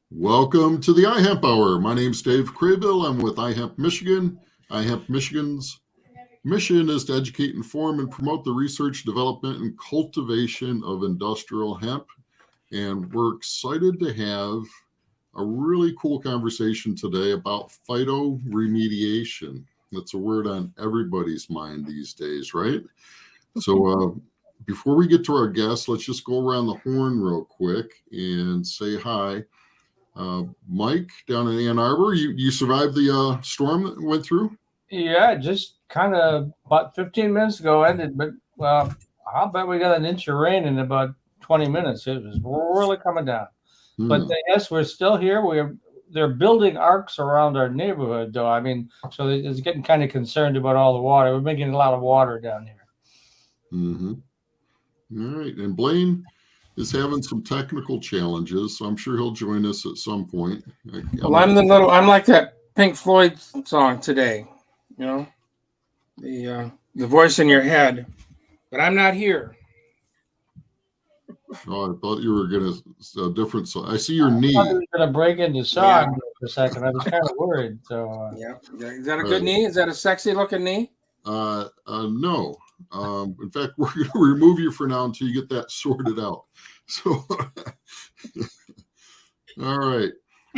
Welcome to the iHemp Hour. My name's Dave Craybill. I'm with iHemp Michigan. iHemp Michigan's mission is to educate, inform, and promote the research, development, and cultivation of industrial hemp. And we're excited to have a really cool conversation today about phytoremediation. That's a word on everybody's mind these days, right? So before we get to our guests, let's just go around the horn real quick and say hi. Mike, down in Ann Arbor, you survived the storm that went through? Yeah, just kind of about 15 minutes ago ended, but I'll bet we got an inch of rain in about 20 minutes. It was really coming down. But yes, we're still here. They're building arcs around our neighborhood, though. I mean, so it's getting kind of concerned about all the water. We're making a lot of water down here. Mm-hmm. All right, and Blaine is having some technical challenges, so I'm sure he'll join us at some point. Well, I'm like that Pink Floyd song today, you know, the voice in your head, but I'm not here. Oh, I thought you were going to a different song. I see your knee. I thought he was going to break into song for a second. I was kind of worried. So yeah, is that a good knee? Is that a sexy looking knee? No. In fact, we're going to remove you for now until you get that sorted out. So, all right.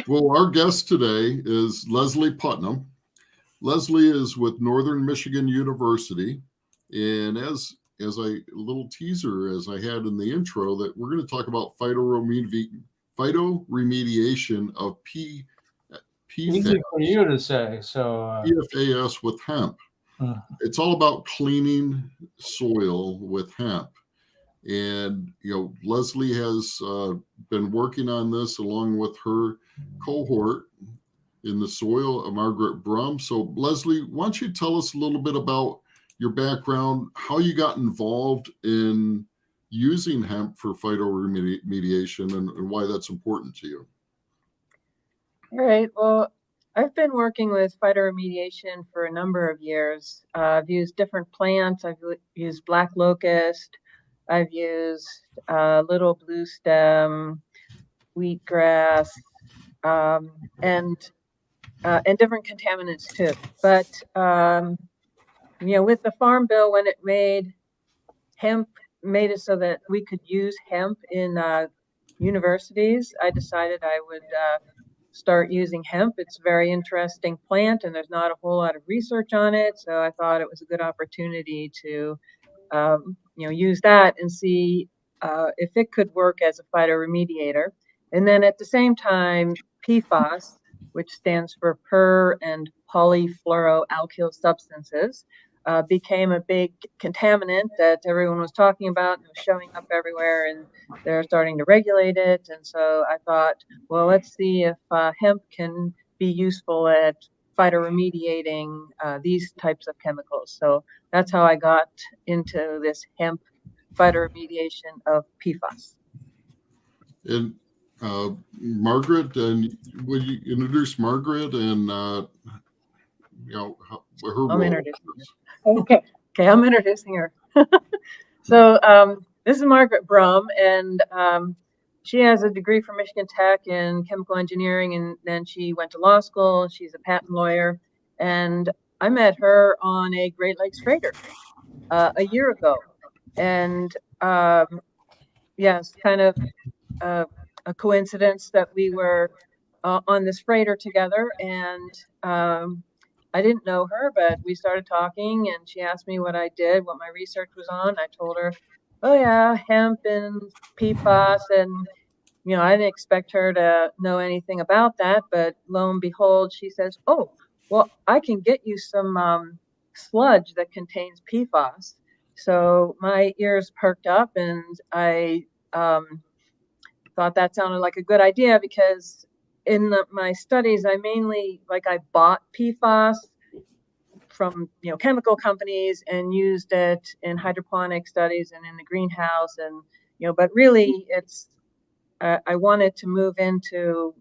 Well, our guest today is Lesley Putman. Lesley is with Northern Michigan University, and as a little teaser, as I had in the intro, that we're going to talk about phytoremediation of PFAS. Easy for you to say. So PFAS with hemp. It's all about cleaning soil with hemp. And, Lesley has been working on this along with her cohort in the soil, Margaret Brum. So, Lesley, why don't you tell us a little bit about your background, how you got involved in using hemp for phytoremediation and why that's important to you? All right. Well, I've been working with phytoremediation for a number of years. I've used different plants. I've used black locust. I've used little blue stem, wheatgrass, and different contaminants too. But with the Farm Bill, when it made it so that we could use hemp in universities, I decided I would start using hemp. It's a very interesting plant, and there's not a whole lot of research on it. So I thought it was a good opportunity to use that and see if it could work as a phytoremediator. And then at the same time, PFAS, which stands for per and polyfluoroalkyl substances, became a big contaminant that everyone was talking about and was showing up everywhere, and they're starting to regulate it. And so I thought, well, let's see if hemp can be useful at phytoremediating these types of chemicals. So that's how I got into this hemp phytoremediation of PFAS. And Margaret, and would you introduce Margaret and her role? I'm introducing her. Okay, I'm introducing her. So this is Margaret Brum, and she has a degree from Michigan Tech in chemical engineering, and then she went to law school. She's a patent lawyer, and I met her on a Great Lakes freighter a year ago. And yes, kind of a coincidence that we were on this freighter together, and I didn't know her, but we started talking, and she asked me what I did, what my research was on. I told her, oh yeah, hemp and PFAS, and I didn't expect her to know anything about that, but lo and behold, she says, oh, well, I can get you some sludge that contains PFAS. So my ears perked up, and I thought that sounded like a good idea, because in my studies, I bought PFAS from chemical companies and used it in hydroponic studies and in the greenhouse, and but really it's I wanted to move into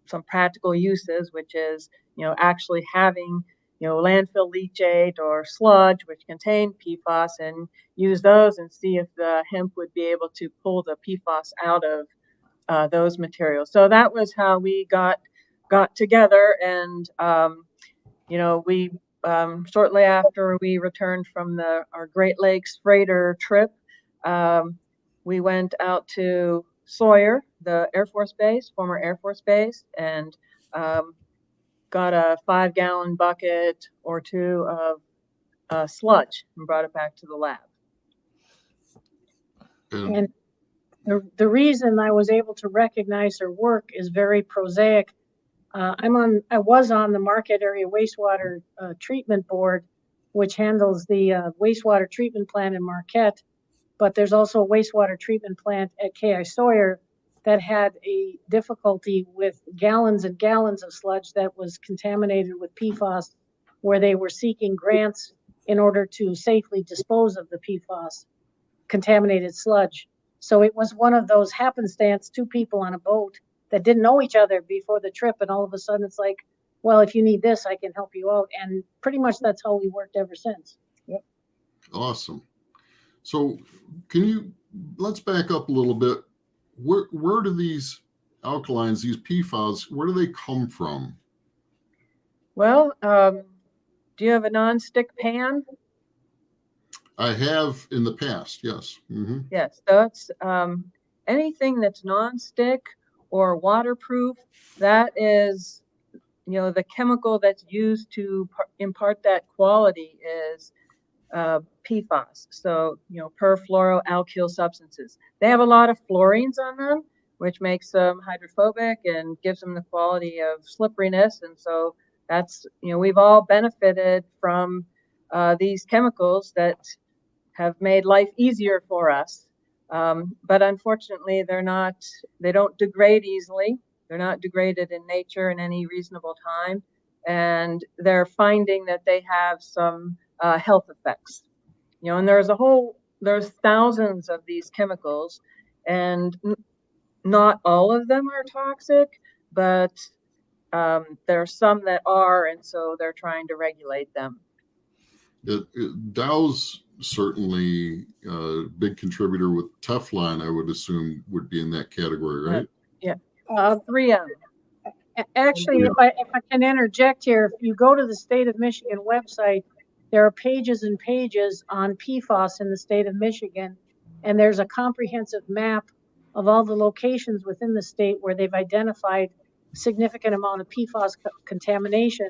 some practical uses, which is actually having landfill leachate or sludge which contain PFAS, and use those and see if the hemp would be able to pull the PFAS out of those materials. So that was how we got together, and we shortly after we returned from our Great Lakes freighter trip, we went out to Sawyer, the Air Force Base, former Air Force Base, and got a 5-gallon bucket or 2 of sludge and brought it back to the lab. And the reason I was able to recognize her work is very prosaic. I was on the Marquette Area Wastewater Treatment Board, which handles the wastewater treatment plant in Marquette, but there's also a wastewater treatment plant at K.I. Sawyer that had a difficulty with gallons and gallons of sludge that was contaminated with PFAS, where they were seeking grants in order to safely dispose of the PFAS contaminated sludge. So it was one of those happenstance, 2 people on a boat that didn't know each other before the trip, and all of a sudden it's like, well, if you need this, I can help you out. And pretty much that's how we worked ever since. Yep. Awesome. So let's back up a little bit. Where do these alkalines, these PFAS, where do they come from? Well, do you have a non-stick pan? I have in the past, yes. Mm-hmm. Yes, that's anything that's non-stick or waterproof. That is, the chemical that's used to impart that quality is PFAS. So, perfluoroalkyl substances. They have a lot of fluorines on them, which makes them hydrophobic and gives them the quality of slipperiness. And so that's, we've all benefited from these chemicals that have made life easier for us. But unfortunately, they don't degrade easily. They're not degraded in nature in any reasonable time. And they're finding that they have some health effects. And there's thousands of these chemicals, and not all of them are toxic, but there are some that are, and so they're trying to regulate them. Dow's certainly a big contributor with Teflon, I would assume, would be in that category, right? Yeah. 3M. Actually, if I can interject here, if you go to the State of Michigan website, there are pages and pages on PFAS in the state of Michigan, and there's a comprehensive map of all the locations within the state where they've identified significant amount of PFAS contamination.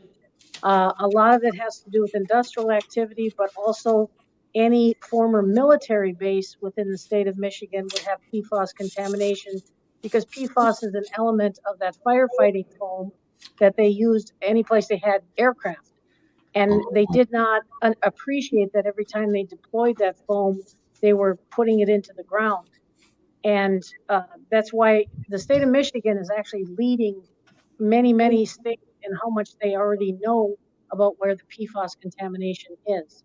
A lot of it has to do with industrial activity, but also any former military base within the state of Michigan would have PFAS contamination, because PFAS is an element of that firefighting foam that they used any place they had aircraft. And they did not appreciate that every time they deployed that foam, they were putting it into the ground. And that's why the state of Michigan is actually leading many, many states in how much they already know about where the PFAS contamination is.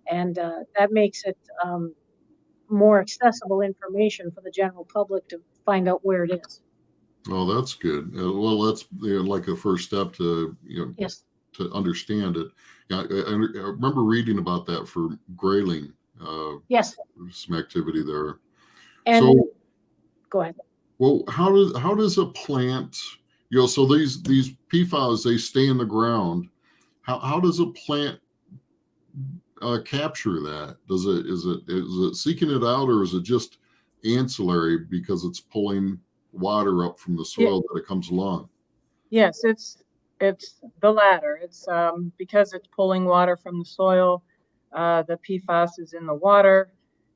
And that makes it more accessible information for the general public to find out where it is. Oh, that's good. Well, that's like a first step to Yes. to understand it. Yeah, I remember reading about that for grayling. Yes. Some activity there. And so, go ahead. Well, how does a plant, so these PFAS, they stay in the ground. How does a plant capture that? Is it seeking it out, or is it just ancillary because it's pulling water up from the soil that it comes along? Yes, it's the latter. It's because it's pulling water from the soil. The PFAS is in the water,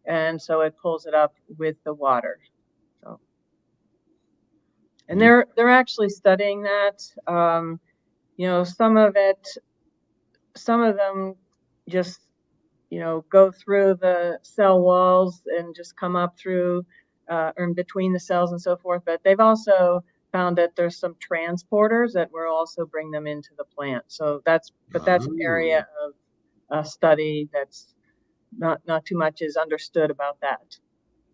and so it pulls it up with the water. So, and they're actually studying that. Some of them just go through the cell walls and just come up through or in between the cells and so forth. But they've also found that there's some transporters that will also bring them into the plant. So that's an area of study that's not too much is understood about that.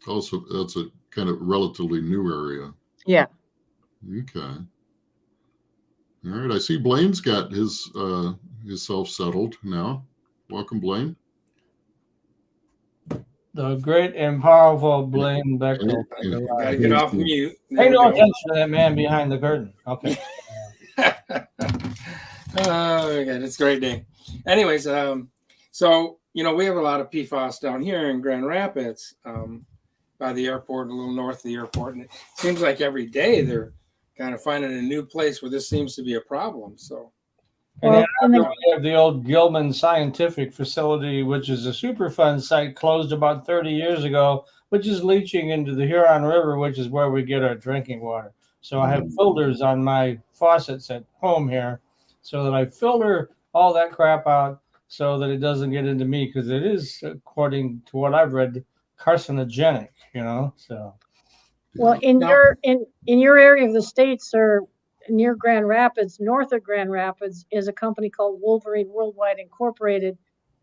Also, that's a kind of relatively new area. Yeah. Okay. All right. I see Blaine's got his self settled now. Welcome, Blaine. The great and powerful Blaine Bechtel. Got to get off mute. Pay no attention to that man behind the curtain. Okay. Oh, God, it's a great day. Anyways, so, we have a lot of PFAS down here in Grand Rapids by the airport, a little north of the airport. And it seems like every day they're kind of finding a new place where this seems to be a problem. So, And we have the old Gilman Scientific Facility, which is a Superfund site closed about 30 years ago, which is leaching into the Huron River, which is where we get our drinking water. So I have filters on my faucets at home here so that I filter all that crap out so that it doesn't get into me, because it is, according to what I've read, carcinogenic, so. Well, in your area of the state, sir, near Grand Rapids, north of Grand Rapids, is a company called Wolverine Worldwide Incorporated,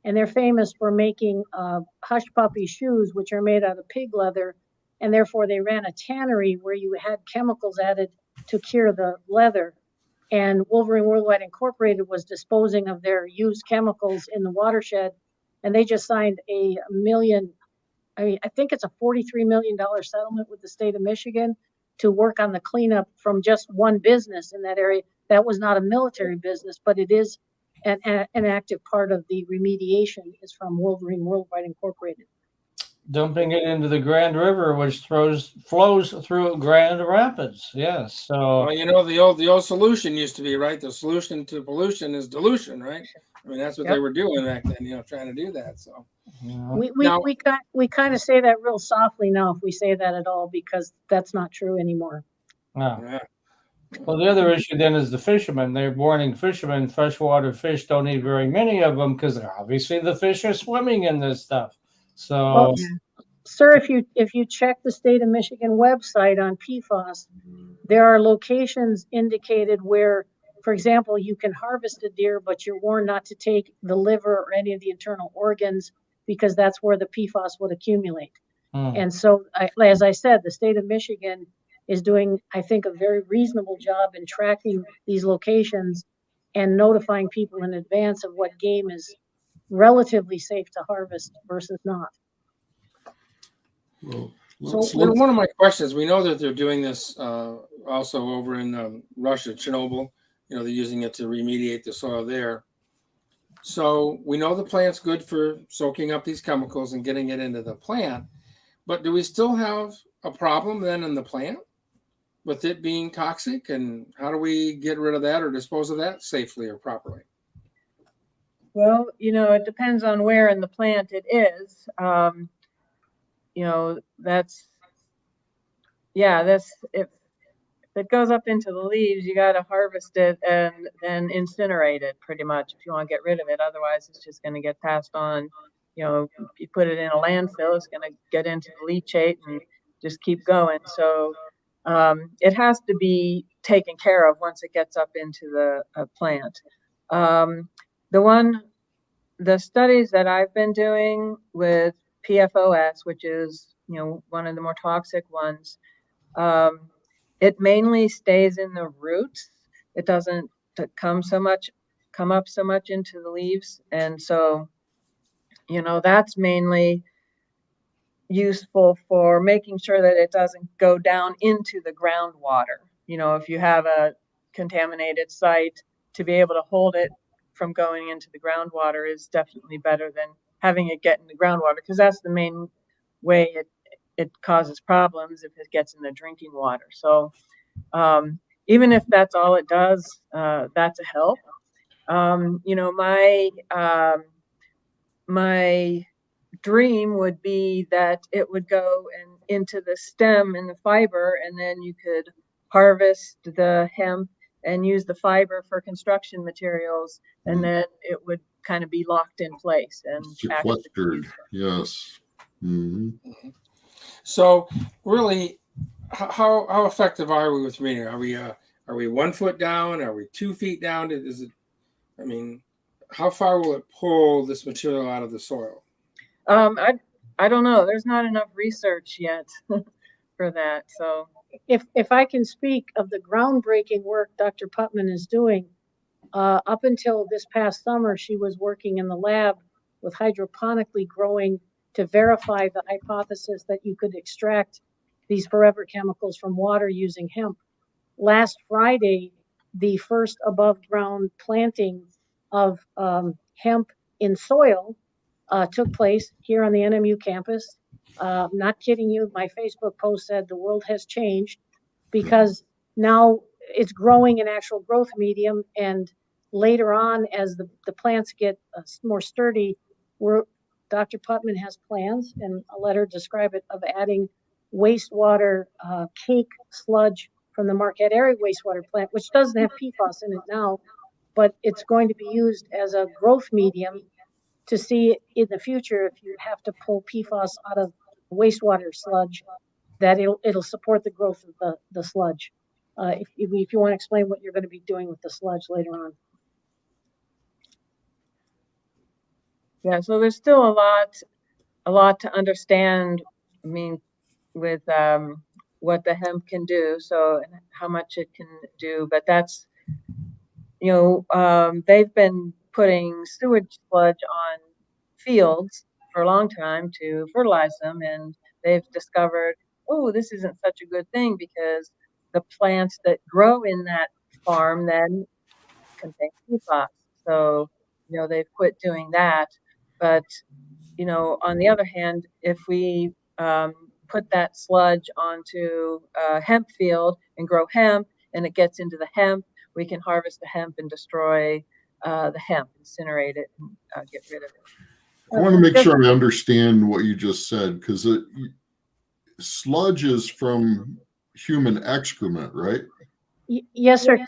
and they're famous for making hush puppy shoes, which are made out of pig leather, and therefore they ran a tannery where you had chemicals added to cure the leather. And Wolverine Worldwide Incorporated was disposing of their used chemicals in the watershed, and they just signed I think it's a $43 million settlement with the state of Michigan to work on the cleanup from just one business in that area. That was not a military business, but it is an active part of the remediation is from Wolverine Worldwide Incorporated. Dumping it into the Grand River, which flows through Grand Rapids. Yes. So well, the old solution used to be, right? The solution to pollution is dilution, right? I mean, that's what they were doing back then, trying to do that. So we kind of say that real softly now, if we say that at all, because that's not true anymore. Yeah. Well, the other issue then is the fishermen. They're warning fishermen, freshwater fish, don't eat very many of them because obviously the fish are swimming in this stuff. So, sir, if you check the state of Michigan website on PFAS, there are locations indicated where, for example, you can harvest a deer, but you're warned not to take the liver or any of the internal organs because that's where the PFAS would accumulate. And so, as I said, the state of Michigan is doing, I think, a very reasonable job in tracking these locations and notifying people in advance of what game is relatively safe to harvest versus not. Well, so one of my questions, we know that they're doing this also over in Russia, Chernobyl. They're using it to remediate the soil there. So we know the plant's good for soaking up these chemicals and getting it into the plant. But do we still have a problem then in the plant with it being toxic? And how do we get rid of that or dispose of that safely or properly? Well, it depends on where in the plant it is. That's if it goes up into the leaves, you got to harvest it and then incinerate it pretty much if you want to get rid of it. Otherwise, it's just going to get passed on. You put it in a landfill, it's going to get into the leachate and just keep going. So it has to be taken care of once it gets up into the plant. The studies that I've been doing with PFOS, which is one of the more toxic ones, it mainly stays in the roots. It doesn't come up so much into the leaves, and so that's mainly useful for making sure that it doesn't go down into the groundwater. If you have a contaminated site, to be able to hold it from going into the groundwater is definitely better than having it get in the groundwater, because that's the main way it causes problems if it gets in the drinking water. So even if that's all it does, that's a help. My dream would be that it would go into the stem and the fiber, and then you could harvest the hemp and use the fiber for construction materials, and then it would kind of be locked in place and sequestered. Yes. Mm-hmm. So really, how effective are we with remediation? Are we 1 foot down? Are we 2 feet down? How far will it pull this material out of the soil? I don't know. There's not enough research yet for that. So if I can speak of the groundbreaking work Dr. Putman is doing, up until this past summer, she was working in the lab with hydroponically growing to verify the hypothesis that you could extract these forever chemicals from water using hemp. Last Friday, the first above ground planting of hemp in soil took place here on the NMU campus. Not kidding you, my Facebook post said the world has changed because now it's growing in actual growth medium, and later on, as the plants get more sturdy, Dr. Putman has plans, and I'll let her describe it, of adding wastewater cake sludge from the Marquette area wastewater plant, which doesn't have PFAS in it now, but it's going to be used as a growth medium to see in the future if you have to pull PFAS out of wastewater sludge, that it'll support the growth of the sludge. If you want to explain what you're going to be doing with the sludge later on. Yeah, so there's still a lot to understand. I mean, with what the hemp can do, so and how much it can do. But that's, they've been putting sewage sludge on fields for a long time to fertilize them, and they've discovered, oh, this isn't such a good thing because the plants that grow in that farm then contain PFAS. So, they've quit doing that. But, on the other hand, if we put that sludge onto a hemp field and grow hemp and it gets into the hemp, we can harvest the hemp and destroy the hemp, incinerate it, and get rid of it. I want to make sure I understand what you just said, because sludge is from human excrement, right? Yes, sir.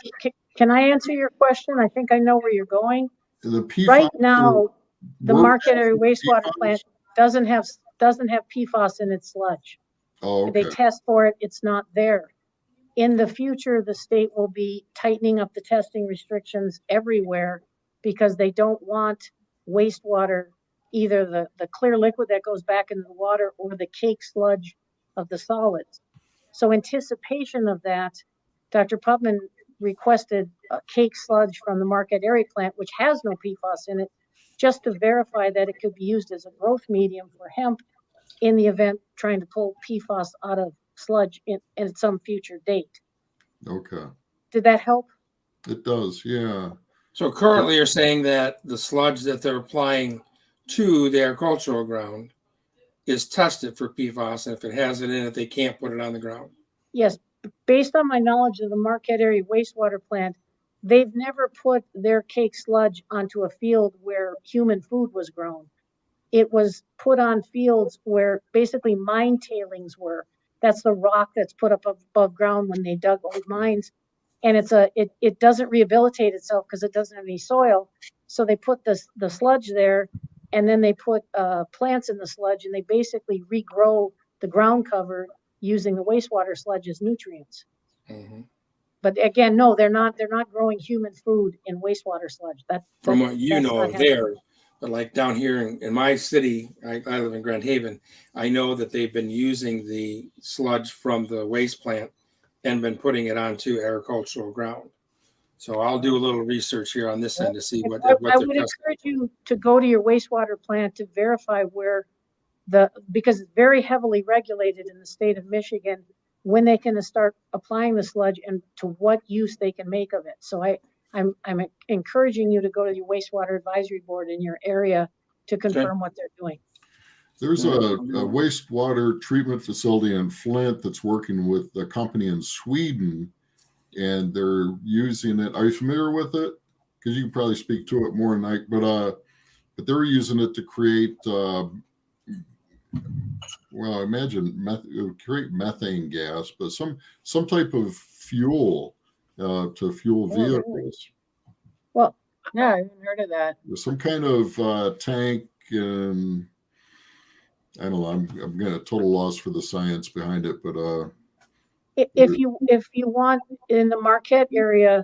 Can I answer your question? I think I know where you're going. The PFAS Right now, the Marquette area wastewater plant doesn't have PFAS in its sludge. Oh, okay. They test for it; it's not there. In the future, the state will be tightening up the testing restrictions everywhere because they don't want wastewater, either the clear liquid that goes back into the water or the cake sludge of the solids. So anticipation of that, Dr. Putman requested a cake sludge from the Marquette area plant, which has no PFAS in it, just to verify that it could be used as a growth medium for hemp in the event trying to pull PFAS out of sludge in some future date. Okay. Did that help? It does, yeah. So currently you're saying that the sludge that they're applying to the agricultural ground is tested for PFAS, and if it has it in it, they can't put it on the ground. Yes, based on my knowledge of the Marquette area wastewater plant, they've never put their cake sludge onto a field where human food was grown. It was put on fields where basically mine tailings were. That's the rock that's put up above ground when they dug old mines. And it doesn't rehabilitate itself because it doesn't have any soil. So they put the sludge there, and then they put plants in the sludge, and they basically regrow the ground cover using the wastewater sludge as nutrients. Mm-hmm. But again, no, they're not growing human food in wastewater sludge. From what you know of there, but like down here in my city, I live in Grand Haven, I know that they've been using the sludge from the waste plant and been putting it onto agricultural ground. So I'll do a little research here on this end to see what I would encourage you to go to your wastewater plant to verify where because it's very heavily regulated in the state of Michigan, when they can start applying the sludge and to what use they can make of it. So I'm encouraging you to go to your wastewater advisory board in your area to confirm what they're doing. There's a wastewater treatment facility in Flint that's working with a company in Sweden, and they're using it. Are you familiar with it? Because you can probably speak to it more than I. But they're using it to create. Well, I imagine it would create methane gas, but some type of fuel to fuel vehicles. Really? Well, yeah, I haven't heard of that. There's some kind of tank, and I don't know. I'm getting a total loss for the science behind it, but if you want, in the Marquette area,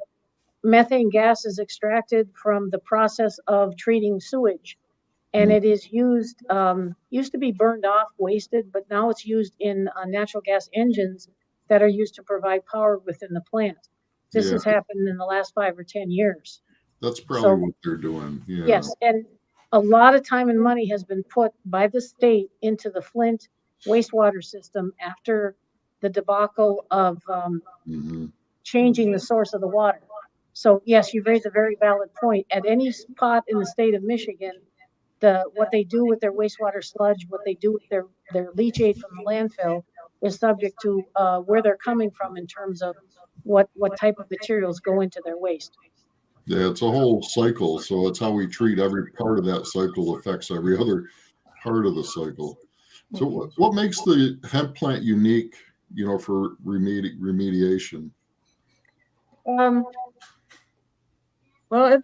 methane gas is extracted from the process of treating sewage. And it is used to be burned off, wasted, but now it's used in natural gas engines that are used to provide power within the plant. This has happened in the last 5 or 10 years. That's probably what they're doing. Yeah. Yes, and a lot of time and money has been put by the state into the Flint wastewater system after the debacle of changing the source of the water. So yes, you've raised a very valid point. At any spot in the state of Michigan, what they do with their wastewater sludge, what they do with their leachate from the landfill is subject to where they're coming from in terms of what type of materials go into their waste. Yeah, it's a whole cycle. So it's how we treat every part of that cycle affects every other part of the cycle. So what makes the hemp plant unique, for remediation? Well,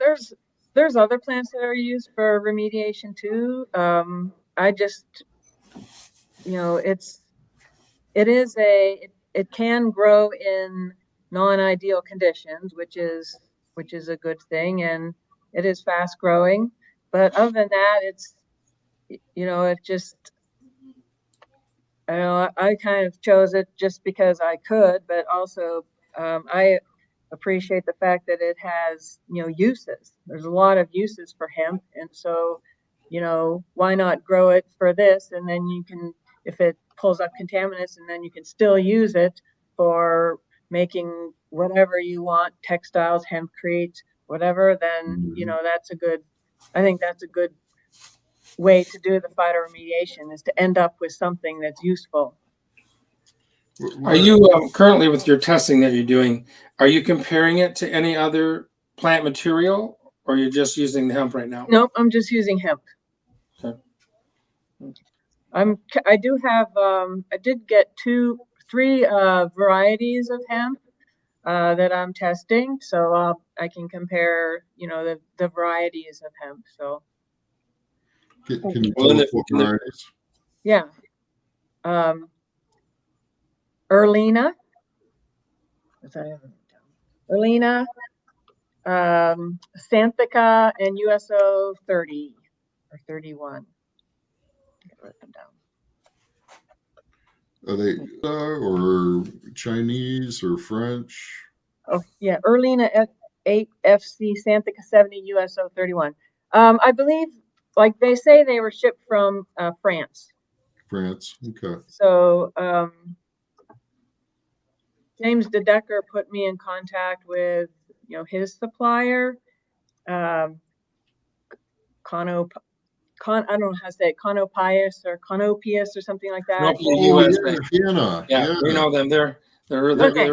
there's other plants that are used for remediation too. I just, it can grow in non-ideal conditions, which is a good thing, and it is fast growing. But other than that, it just, I kind of chose it just because I could, but also I appreciate the fact that it has, uses. There's a lot of uses for hemp, and so, why not grow it for this, and then you can, if it pulls up contaminants, and then you can still use it for making whatever you want, textiles, hempcrete, whatever, then, I think that's a good way to do the phytoremediation, is to end up with something that's useful. Are you currently, with your testing that you're doing, are you comparing it to any other plant material, or you're just using the hemp right now? Nope, I'm just using hemp. Okay. I do have, I did get 3 varieties of hemp that I'm testing, so I can compare, the varieties of hemp. So can you tell us what varieties? Yeah. Erlina, Xanthica, and USO 30 or 31. Write them down. Are they or Chinese or French? Oh yeah, Erlina F8 FC, Xanthica 70, USO 31. I believe, like they say, they were shipped from France. France, okay. So James DeDecker put me in contact with, his supplier, I don't know how to say it, Conopius or something like that. Yeah, we know them. They're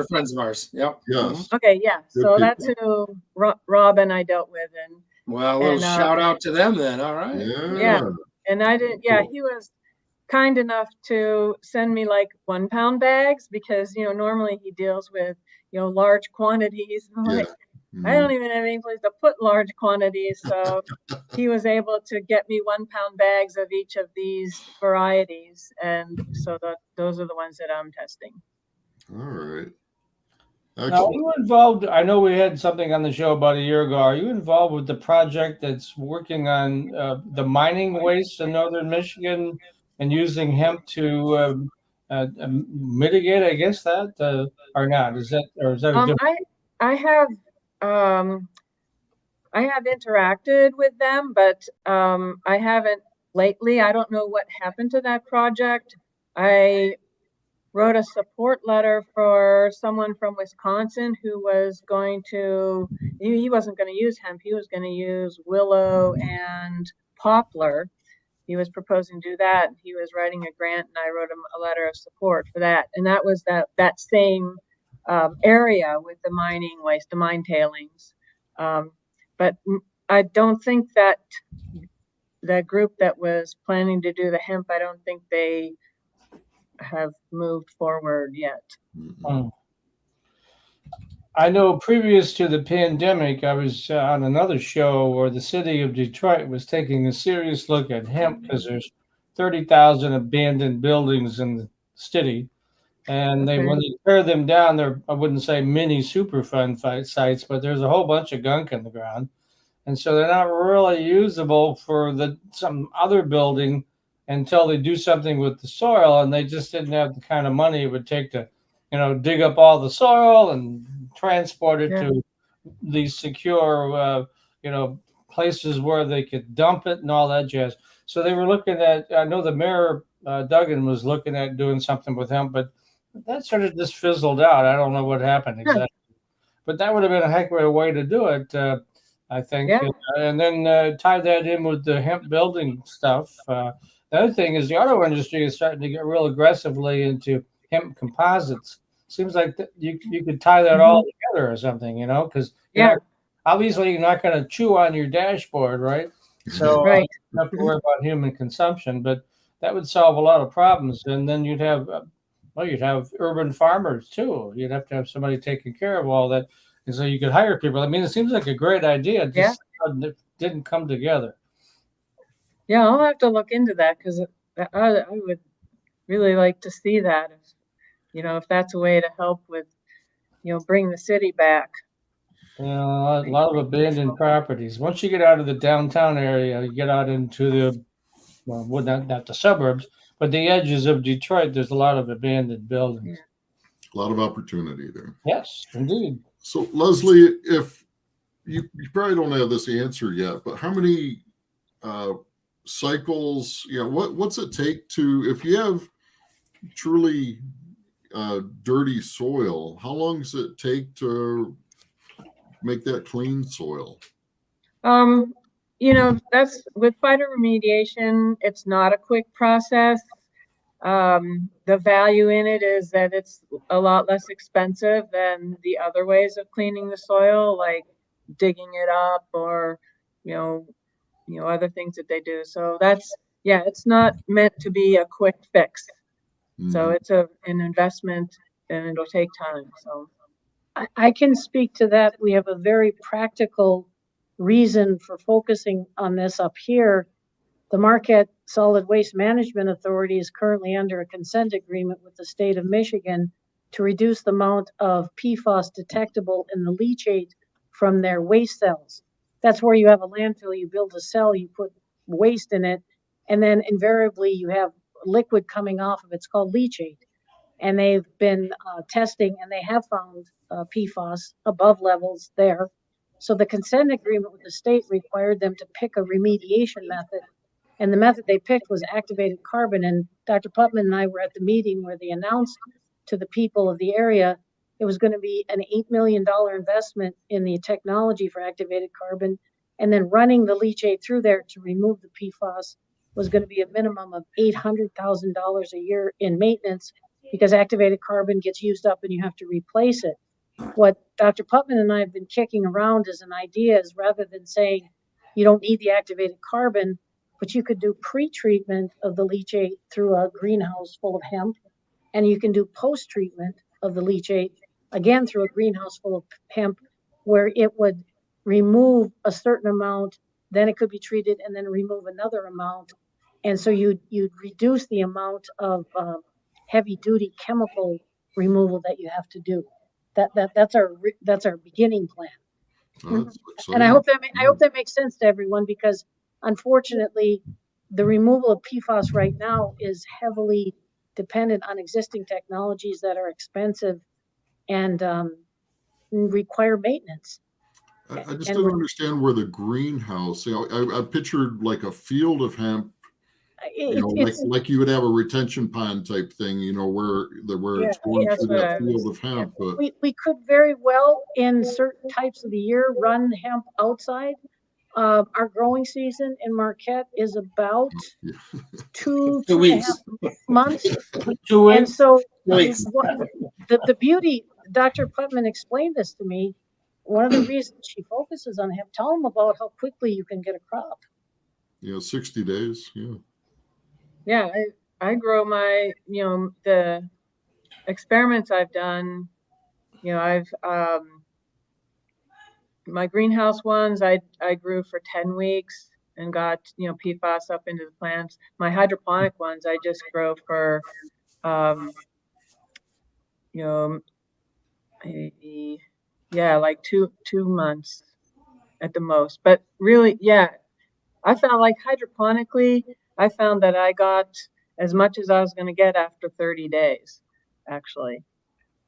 friends of ours. Yep. Yes. Okay, yeah. So that's who Rob and I dealt with, and well, a little shout out to them then. All right. Yeah. And I did. Yeah, he was kind enough to send me like 1 pound bags, because normally he deals with large quantities. I'm like, I don't even have any place to put large quantities, so he was able to get me 1 pound bags of each of these varieties, and so those are the ones that I'm testing. All right. Excellent. Now, are you involved? I know we had something on the show about a year ago. Are you involved with the project that's working on the mining waste in northern Michigan and using hemp to mitigate against that, or not? Is that a different? I have interacted with them, but I haven't lately. I don't know what happened to that project. I wrote a support letter for someone from Wisconsin who was going to, he wasn't going to use hemp, he was going to use willow and poplar. He was proposing to do that. He was writing a grant, and I wrote him a letter of support for that. And that was that same area with the mining waste, the mine tailings. But I don't think that the group that was planning to do the hemp, I don't think they have moved forward yet. I know previous to the pandemic, I was on another show where the city of Detroit was taking a serious look at hemp, because there's 30,000 abandoned buildings in the city. And when they tear them down, they're, I wouldn't say mini Superfund sites, but there's a whole bunch of gunk in the ground. And so they're not really usable for some other building until they do something with the soil, and they just didn't have the kind of money it would take to, dig up all the soil and transport it to these secure, places where they could dump it and all that jazz. So they were looking at, I know the mayor, Duggan, was looking at doing something with hemp, but that sort of just fizzled out. I don't know what happened exactly. But that would have been a heck of a way to do it, I think. Yeah. And then tie that in with the hemp building stuff. The other thing is the auto industry is starting to get real aggressively into hemp composites. Seems like you could tie that all together or something, because obviously you're not going to chew on your dashboard, right? So Right. you don't have to worry about human consumption, but that would solve a lot of problems. And then you'd have urban farmers too. You'd have to have somebody taking care of all that, and so you could hire people. I mean, it seems like a great idea. Just it didn't come together. Yeah, I'll have to look into that because I would really like to see that. If that's a way to help with, bring the city back. A lot of abandoned properties. Once you get out of the downtown area, you get out into not the suburbs, but the edges of Detroit. There's a lot of abandoned buildings. A lot of opportunity there. Yes, indeed. So, Lesley, if you probably don't have this answer yet, but how many cycles? What's it take to, if you have truly dirty soil, how long does it take to make that clean soil? That's with phytoremediation, it's not a quick process. The value in it is that it's a lot less expensive than the other ways of cleaning the soil, like digging it up or, other things that they do. So it's not meant to be a quick fix. So it's an investment and it'll take time. So I can speak to that. We have a very practical reason for focusing on this up here. The Marquette Solid Waste Management Authority is currently under a consent agreement with the state of Michigan to reduce the amount of PFAS detectable in the leachate from their waste cells. That's where you have a landfill, you build a cell, you put waste in it, and then invariably you have liquid coming off of it. It's called leachate. And they've been testing, and they have found PFAS above levels there. So the consent agreement with the state required them to pick a remediation method. And the method they picked was activated carbon. And Dr. Putman and I were at the meeting where they announced to the people of the area it was going to be an $8 million investment in the technology for activated carbon. And then running the leachate through there to remove the PFAS was going to be a minimum of $800,000 a year in maintenance, because activated carbon gets used up and you have to replace it. What Dr. Putman and I have been kicking around as an idea is, rather than saying you don't need the activated carbon, but you could do pre-treatment of the leachate through a greenhouse full of hemp, and you can do post-treatment of the leachate, again, through a greenhouse full of hemp, where it would remove a certain amount, then it could be treated, and then remove another amount. And so you'd reduce the amount of heavy-duty chemical removal that you have to do. That's our beginning plan. And I hope that makes sense to everyone, because unfortunately, the removal of PFAS right now is heavily dependent on existing technologies that are expensive and require maintenance. I just didn't understand where the greenhouse. I pictured like a field of hemp. Like you would have a retention pond type thing, where it's going through that field of hemp. But we could very well, in certain types of the year, run hemp outside. Our growing season in Marquette is about 2 weeks. 2.5 months. 2 weeks. And so Weeks. the beauty, Dr. Putman explained this to me. One of the reasons she focuses on hemp, tell them about how quickly you can get a crop. 60 days. Yeah, I grow my, the experiments I've done, I've, my greenhouse ones, I grew for 10 weeks and got, PFAS up into the plants. My hydroponic ones, I just grow for, maybe, like two months at the most. But really, I found, like, hydroponically, I found that I got as much as I was going to get after 30 days, actually.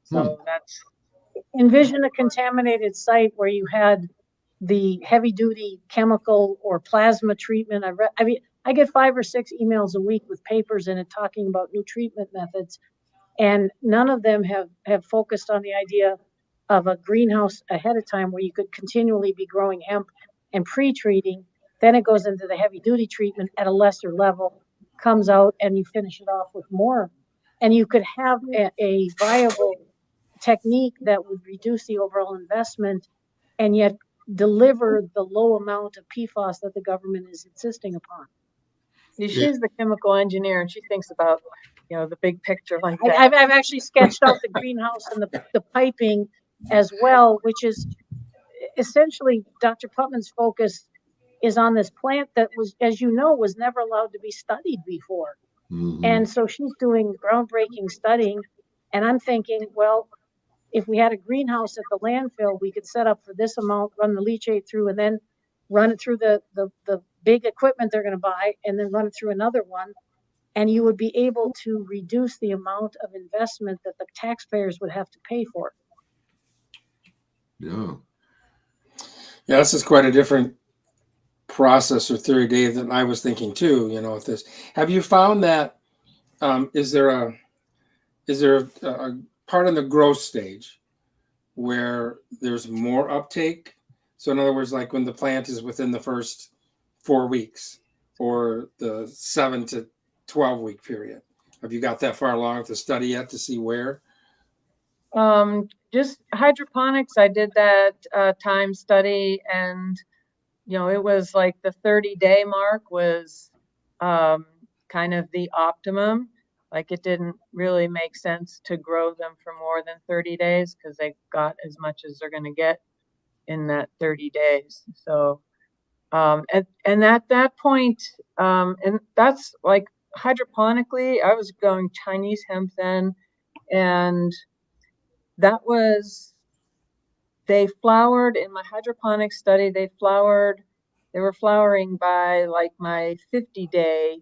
So that's. Envision a contaminated site where you had the heavy duty chemical or plasma treatment. I get 5 or 6 emails a week with papers in it talking about new treatment methods, and none of them have focused on the idea of a greenhouse ahead of time where you could continually be growing hemp and pre-treating. Then it goes into the heavy duty treatment at a lesser level, comes out, and you finish it off with more. And you could have a viable technique that would reduce the overall investment and yet deliver the low amount of PFAS that the government is insisting upon. See, she's the chemical engineer, and she thinks about, the big picture like that. I've actually sketched out the greenhouse and the piping as well, which is essentially Dr. Putman's focus is on this plant that was, as you know, was never allowed to be studied before. Mhm. And so she's doing groundbreaking studying. And I'm thinking, well, if we had a greenhouse at the landfill, we could set up for this amount, run the leachate through, and then run it through the big equipment they're going to buy, and then run it through another one. And you would be able to reduce the amount of investment that the taxpayers would have to pay for. Yeah. Yeah, this is quite a different process or theory, Dave, than I was thinking too. With this, have you found that is there a part in the growth stage where there's more uptake? So in other words, like when the plant is within the first 4 weeks or the 7 to 12 week period, have you got that far along with the study yet to see where? Just hydroponics. I did that time study, and it was like the 30-day mark was kind of the optimum. Like it didn't really make sense to grow them for more than 30 days because they got as much as they're going to get in that 30 days. So, and at that point, and that's like hydroponically, I was growing Chinese hemp then, and that was, they flowered in my hydroponic study. They were flowering by like my 50-day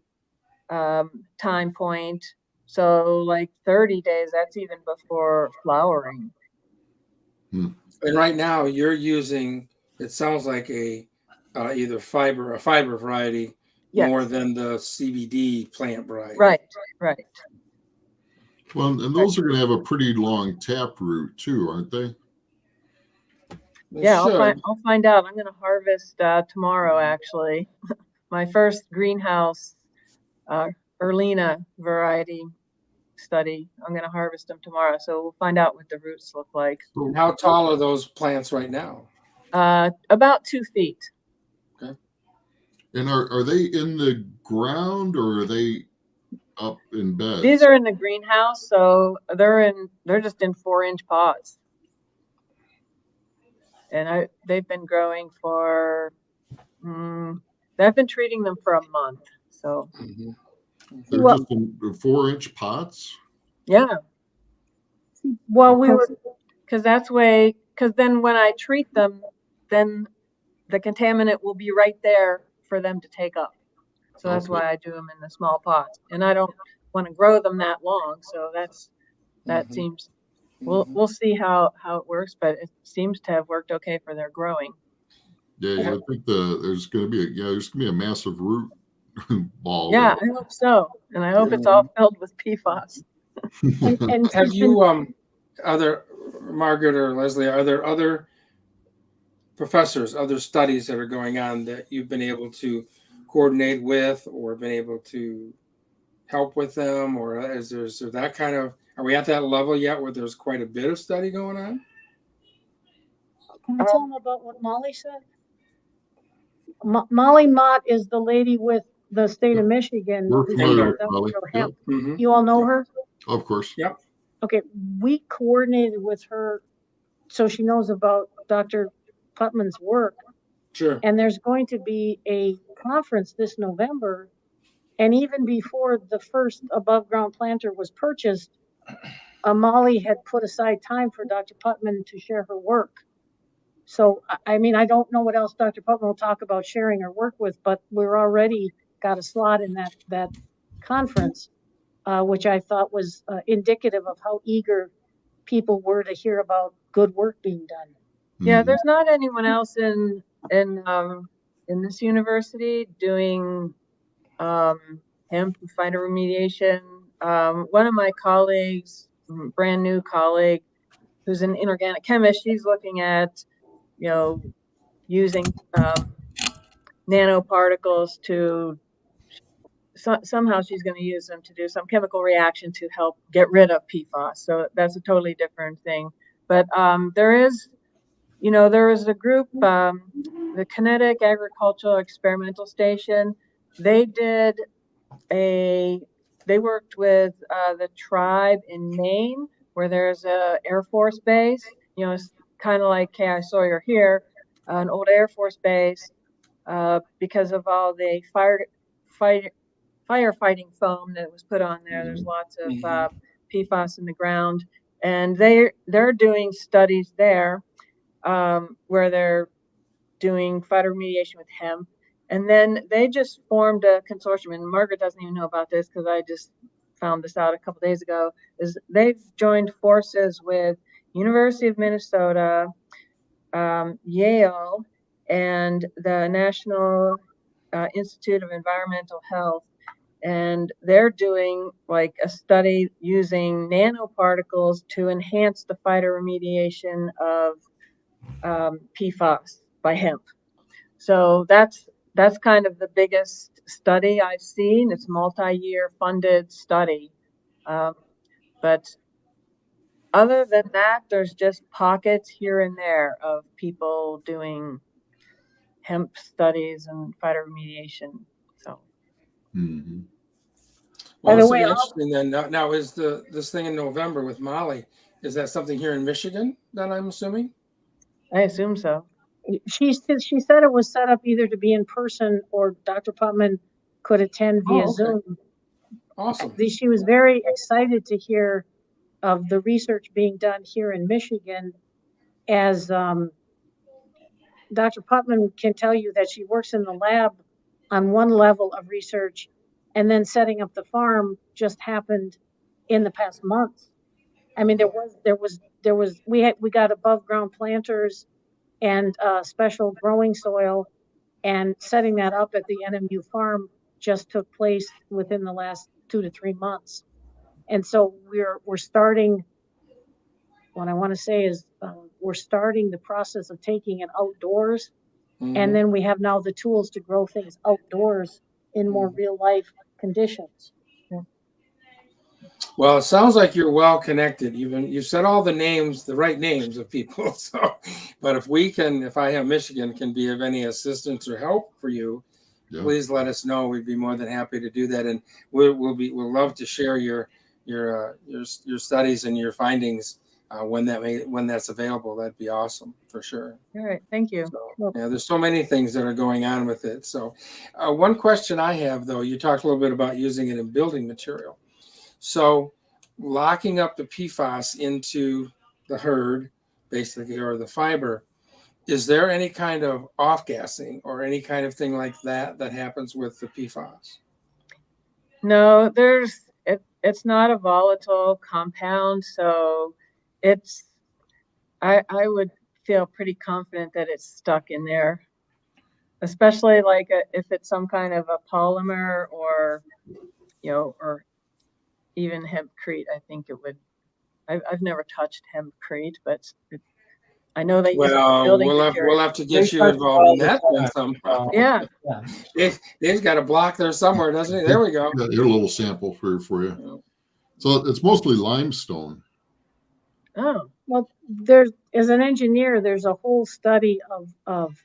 time point. So like 30 days, that's even before flowering. And right now you're using, it sounds like either a fiber variety, yes, more than the CBD plant variety. Right. Well, and those are going to have a pretty long tap root too, aren't they? Yeah, I'll find out. I'm going to harvest tomorrow, actually. My first greenhouse Erlina variety study. I'm going to harvest them tomorrow, so we'll find out what the roots look like. And how tall are those plants right now? About 2 feet. Okay. And are they in the ground or are they up in beds? These are in the greenhouse, so they're just in 4-inch pots. And they've been growing for, I've been treating them for a month. So they're just in 4-inch pots. Yeah. Well, because then when I treat them, then the contaminant will be right there for them to take up. So that's why I do them in the small pots, and I don't want to grow them that long. So that seems. We'll see how it works, but it seems to have worked okay for their growing. Yeah, I think there's going to be a massive root ball. Yeah, I hope so, and I hope it's all filled with PFAS. and have you Margaret or Leslie, are there other professors, other studies that are going on that you've been able to coordinate with or been able to help with them, or is there that kind of, are we at that level yet where there's quite a bit of study going on? Can I tell them about what Molly said? Molly Mott is the lady with the state of Michigan. We're familiar with Molly. Hemp. Yep. You all know her? Of course. Yep. Okay, we coordinated with her so she knows about Dr. Putman's work. Sure. And there's going to be a conference this November. And even before the first above ground planter was purchased, Molly had put aside time for Dr. Putman to share her work. So, I mean, I don't know what else Dr. Putman will talk about sharing her work with, but we're already got a slot in that conference, which I thought was indicative of how eager people were to hear about good work being done. Yeah, there's not anyone else in in this university doing hemp and phytoremediation. One of my colleagues, brand new colleague, who's an inorganic chemist, she's looking at, using nanoparticles to somehow she's going to use them to do some chemical reaction to help get rid of PFAS. So that's a totally different thing. But there is a group, the Kinetic Agricultural Experimental Station. They worked with the tribe in Maine, where there's a Air Force base. It's kind of like K.I. Sawyer here, an old Air Force base, because of all the firefighting foam that was put on there. There's lots of PFAS in the ground, and they're doing studies there, where they're doing phytoremediation with hemp. And then they just formed a consortium, and Margaret doesn't even know about this because I just found this out a couple days ago, is they've joined forces with University of Minnesota, Yale, and the National Institute of Environmental Health. And they're doing like a study using nanoparticles to enhance the phytoremediation of PFAS by hemp. So that's kind of the biggest study I've seen. It's multi-year funded study. But other than that, there's just pockets here and there of people doing hemp studies and phytoremediation. So. Mm-hmm. Well, By the this will way, be interesting then. Now is this thing in November with Molly, is that something here in Michigan that I'm assuming? I assume so. She said it was set up either to be in person or Dr. Putman could attend via Zoom. Awesome. She was very excited to hear of the research being done here in Michigan, as Dr. Putman can tell you that she works in the lab on one level of research, and then setting up the farm just happened in the past month. I mean, we got above ground planters and special growing soil, and setting that up at the NMU farm just took place within the last 2 to 3 months. And so we're starting, what I want to say is we're starting the process of taking it outdoors. And then we have now the tools to grow things outdoors in more real life conditions. Well, it sounds like you're well connected. You said all the right names of people. So, but if iHemp Michigan can be of any assistance or help for you, please let us know. We'd be more than happy to do that, and we'll love to share your studies and your findings when that's available. That'd be awesome for sure. All right, thank you. So, there's so many things that are going on with it. So, one question I have though, you talked a little bit about using it in building material. So locking up the PFAS into the hurd, basically, or the fiber, is there any kind of off-gassing or any kind of thing like that happens with the PFAS? No, it's not a volatile compound, so I would feel pretty confident that it's stuck in there, especially like if it's some kind of a polymer or or even hempcrete. I think it would. I've never touched hempcrete, but I know that. Well, we'll have to get you involved in that then somehow. Yeah. Dave's got a block there somewhere, doesn't he? There we go. Got your little sample for you. So it's mostly limestone. Oh, well, as an engineer, there's a whole study of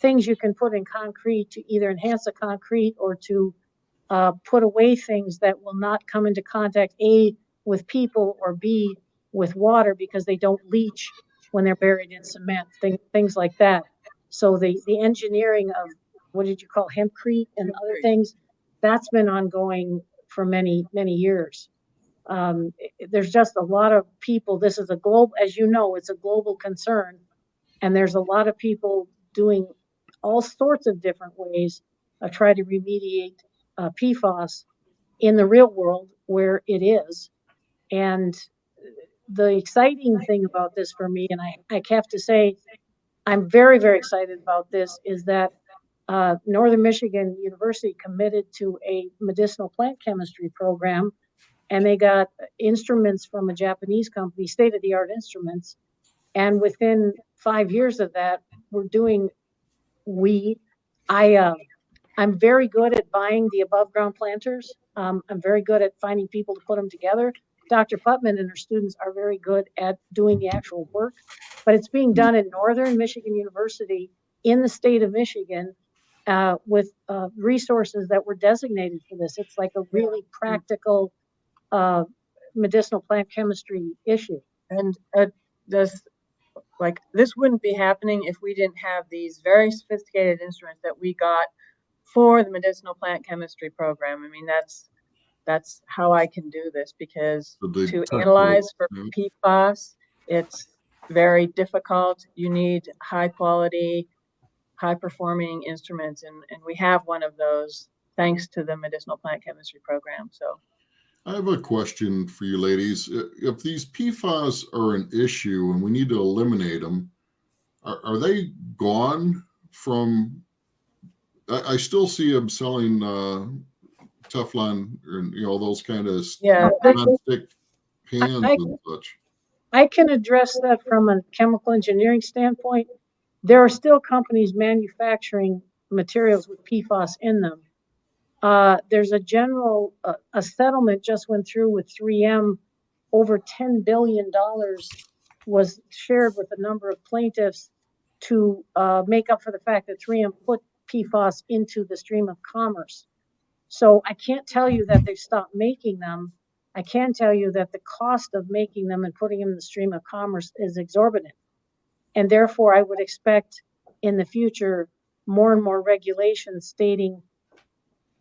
things you can put in concrete to either enhance the concrete or to put away things that will not come into contact, A, with people, or B, with water, because they don't leach when they're buried in cement, things like that. So the engineering of, what did you call, hempcrete and other things, that's been ongoing for many, many years. There's just a lot of people. This is a global, as you know, it's a global concern. And there's a lot of people doing all sorts of different ways to try to remediate PFAS in the real world where it is. And the exciting thing about this for me, and I have to say, I'm very, very excited about this is that Northern Michigan University committed to a medicinal plant chemistry program, and they got instruments from a Japanese company, state-of-the-art instruments. And within 5 years of that, I'm very good at buying the above ground planters. I'm very good at finding people to put them together. Dr. Putman and her students are very good at doing the actual work, but it's being done at Northern Michigan University in the state of Michigan with resources that were designated for this. It's like a really practical medicinal plant chemistry issue. And this wouldn't be happening if we didn't have these very sophisticated instruments that we got for the medicinal plant chemistry program. I mean, that's how I can do this, because to analyze for PFAS, it's very difficult. You need high quality, high performing instruments, and we have one of those thanks to the medicinal plant chemistry program. So I have a question for you ladies. If these PFAS are an issue and we need to eliminate them, are they gone from? I still see them selling Teflon and those kind of non-stick pans and such. I can address that from a chemical engineering standpoint. There are still companies manufacturing materials with PFAS in them. There's a general a settlement just went through with 3M. Over $10 billion was shared with a number of plaintiffs to make up for the fact that 3M put PFAS into the stream of commerce. So I can't tell you that they've stopped making them. I can tell you that the cost of making them and putting them in the stream of commerce is exorbitant. And therefore, I would expect in the future more and more regulations stating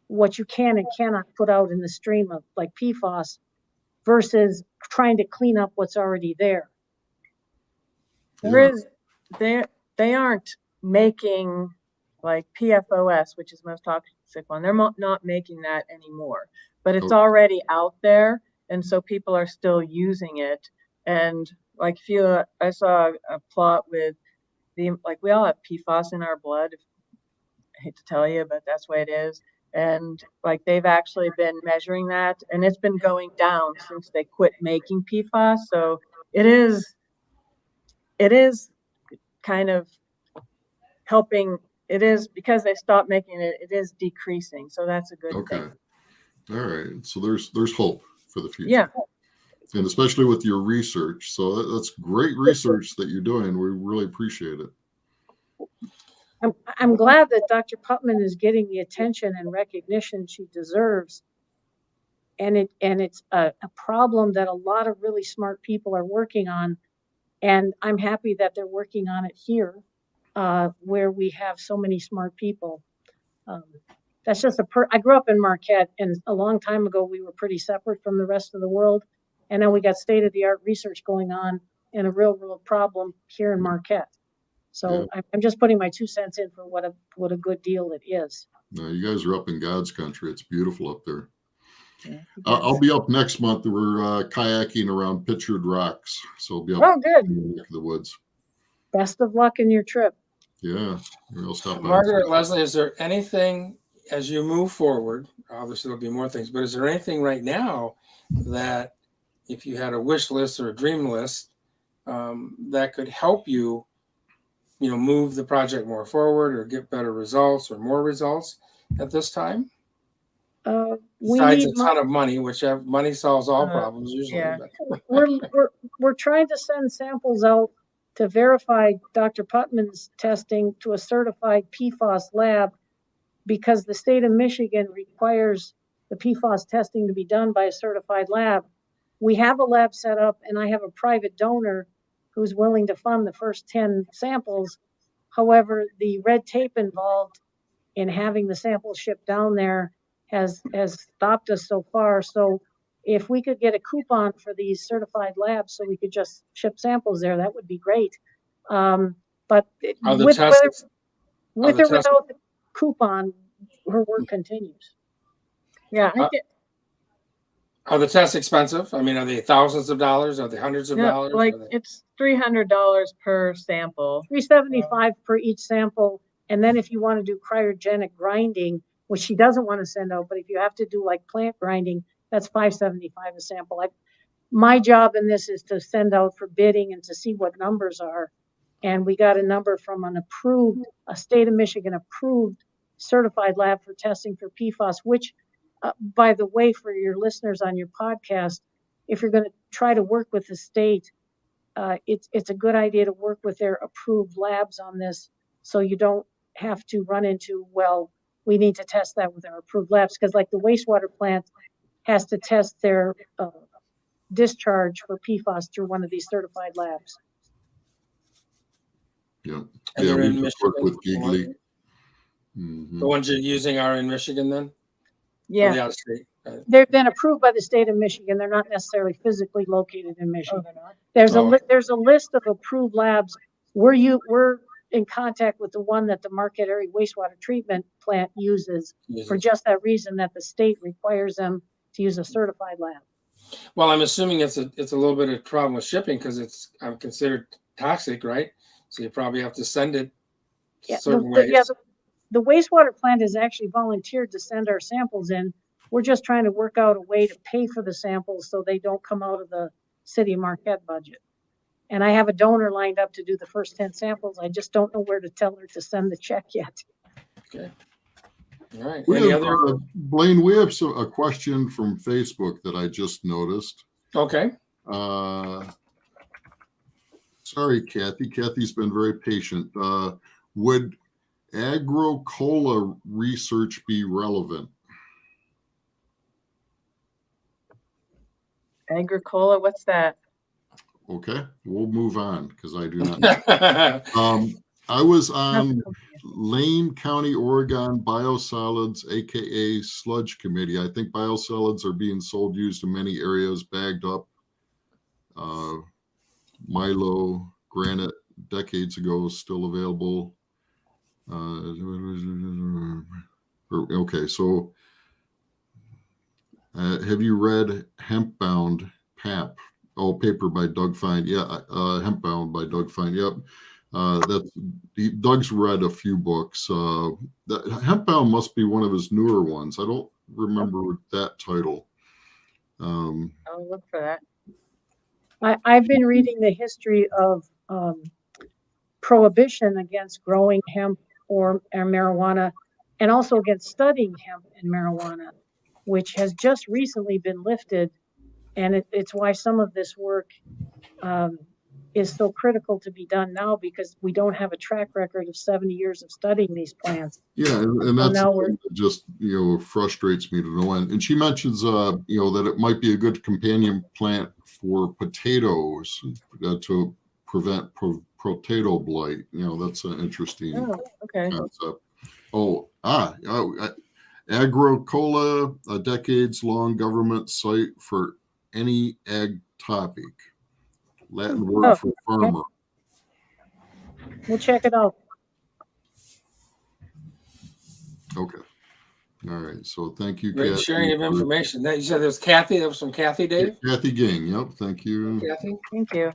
what you can and cannot put out in the stream of like PFAS versus trying to clean up what's already there. They aren't making like PFOS, which is the most toxic one. They're not making that anymore, but it's already out there. And so people are still using it. And like I saw a plot with we all have PFAS in our blood. I hate to tell you, but that's the way it is. And like they've actually been measuring that, and it's been going down since they quit making PFAS. So it is kind of helping. It is because they stopped making it. It is decreasing. So that's a good thing. All right. So there's hope for the future. Yeah. And especially with your research. So that's great research that you're doing. We really appreciate it. I'm glad that Dr. Putman is getting the attention and recognition she deserves. And it's a problem that a lot of really smart people are working on. And I'm happy that they're working on it here, where we have so many smart people. That's just I grew up in Marquette, and a long time ago, we were pretty separate from the rest of the world. And now we got state-of-the-art research going on and a real world problem here in Marquette. So I'm just putting my 2 cents in for what a good deal it is. No, you guys are up in God's country. It's beautiful up there. Yeah, I'll be up next month. We're kayaking around Pictured Rocks. So I'll be up good. in the neck of the woods. Best of luck in your trip. Yeah. I'll stop by. Margaret, Lesley, is there anything as you move forward? Obviously, there'll be more things, but is there anything right now that if you had a wish list or a dream list that could help you, move the project more forward or get better results or more results at this time? Besides a ton of money, which money solves all problems usually. Yeah. We're trying to send samples out to verify Dr. Putman's testing to a certified PFAS lab, because the state of Michigan requires the PFAS testing to be done by a certified lab. We have a lab set up, and I have a private donor who's willing to fund the first 10 samples. However, the red tape involved in having the samples shipped down there has stopped us so far. So if we could get a coupon for these certified labs so we could just ship samples there, that would be great. But with or without the coupon, her work continues. Yeah. Are the tests expensive? I mean, are they thousands of dollars? Are they hundreds of Yeah, dollars? like Are they- it's $300 per sample. $375 per each sample. And then if you want to do cryogenic grinding, which she doesn't want to send out, but if you have to do like plant grinding, that's $575 a sample. Like my job in this is to send out for bidding and to see what numbers are. And we got a number from a state of Michigan approved certified lab for testing for PFAS, which, by the way, for your listeners on your podcast, if you're going to try to work with the state, it's a good idea to work with their approved labs on this, so you don't have to run into, well, we need to test that with our approved labs, because like the wastewater plant has to test their discharge for PFAS through one of these certified labs. Yeah. And Yeah, they're we in just work Michigan? with Giggly. Mhm. The ones you're using are in Michigan then? Or Yeah, they out of state? They've been approved by the state of Michigan. They're not necessarily physically located in Michigan. they're not? There's Oh. there's a list of approved labs. We're in contact with the one that the Marquette Area Wastewater Treatment Plant uses for just that reason, that the state requires them to use a certified lab. Well, I'm assuming it's a little bit of problem with shipping because it's considered toxic, right? So you probably have to send it certain ways. The wastewater plant has actually volunteered to send our samples in. We're just trying to work out a way to pay for the samples so they don't come out of the city of Marquette budget. And I have a donor lined up to do the first 10 samples. I just don't know where to tell her to send the check yet. Okay. All right. We Any have, other? Blaine, we have a question from Facebook that I just noticed. Okay. Sorry, Kathy. Kathy's been very patient. Would agricola research be relevant? Agricola, what's that? Okay, we'll move on because I do not know. I was on Lane County, Oregon Biosolids, aka Sludge Committee. I think biosolids are being sold, used in many areas, bagged up. Milo, granite, decades ago, still available. Okay, so have you read Hempbound PAP? Oh, paper by Doug Fine. Yeah, Hempbound by Doug Fine. Yep. Doug's read a few books. Hempbound must be one of his newer ones. I don't remember that title. I'll look for that. I've been reading the history of prohibition against growing hemp or marijuana, and also against studying hemp and marijuana, which has just recently been lifted. And it's why some of this work is so critical to be done now, because we don't have a track record of 70 years of studying these plants. Yeah, and that's that just frustrates me to no end. And she mentions that it might be a good companion plant for potatoes to prevent potato blight. That's an interesting concept. Agricola, a decades-long government site for any ag topic. Latin word for farmer. We'll check it out. Okay. All right. So thank you, Great Kathy, sharing of information. You said there's Kathy. That was from Kathy, Dave? Kathy Ging. Yep. Thank you. Kathy. Thank you.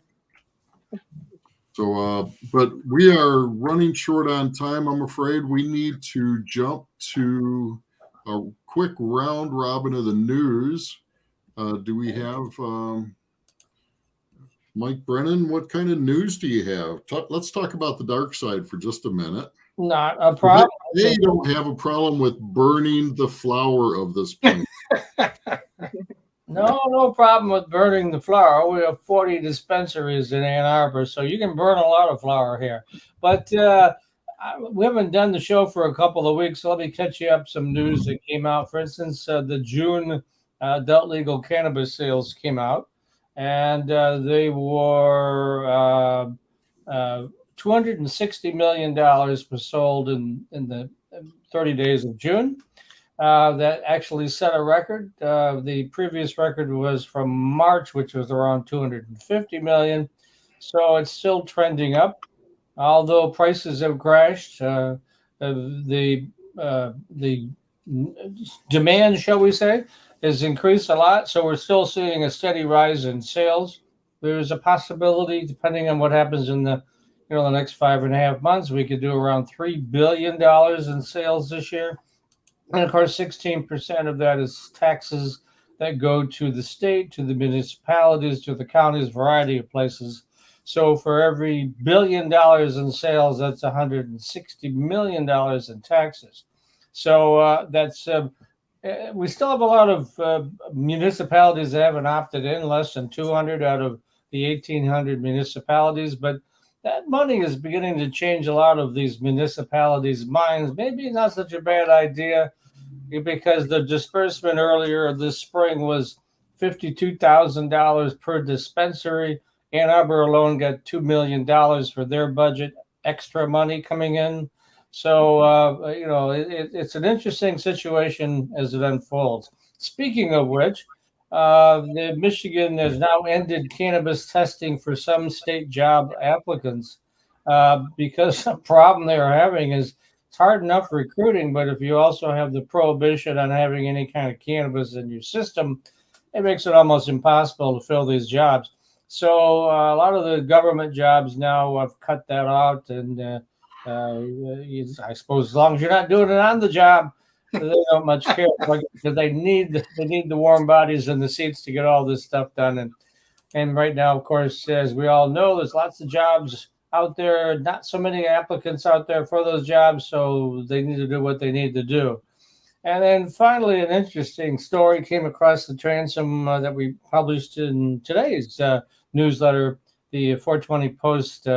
So, but we are running short on time, I'm afraid. We need to jump to a quick round robin of the news. Do we have Mike Brennan? What kind of news do you have? Let's talk about the dark side for just a minute. Not a problem. They don't have a problem with burning the flower of this plant. No problem with burning the flower. We have 40 dispensaries in Ann Arbor, so you can burn a lot of flower here. But we haven't done the show for a couple of weeks, so let me catch you up some news that came out. For instance, the June adult legal cannabis sales came out, and they were $260 million was sold in the 30 days of June. That actually set a record. The previous record was from March, which was around 250 million. So it's still trending up, although prices have crashed. The demand, shall we say, has increased a lot. So we're still seeing a steady rise in sales. There's a possibility, depending on what happens in the next 5.5 months, we could do around $3 billion in sales this year. And of course, 16% of that is taxes that go to the state, to the municipalities, to the counties, variety of places. So for every $1 billion in sales, that's $160 million in taxes. So we still have a lot of municipalities that haven't opted in, less than 200 out of the 1,800 municipalities. But that money is beginning to change a lot of these municipalities' minds. Maybe not such a bad idea, because the disbursement earlier this spring was $52,000 per dispensary. Ann Arbor alone got $2 million for their budget, extra money coming in. So, it's an interesting situation as it unfolds. Speaking of which, Michigan has now ended cannabis testing for some state job applicants because the problem they're having is it's hard enough recruiting, but if you also have the prohibition on having any kind of cannabis in your system, it makes it almost impossible to fill these jobs. So a lot of the government jobs now have cut that out, and I suppose as long as you're not doing it on the job, they don't much care, because they need the warm bodies and the seats to get all this stuff done. And right now, of course, as we all know, there's lots of jobs out there, not so many applicants out there for those jobs, so they need to do what they need to do. And then finally, an interesting story came across the transom that we published in today's newsletter, the 420 Post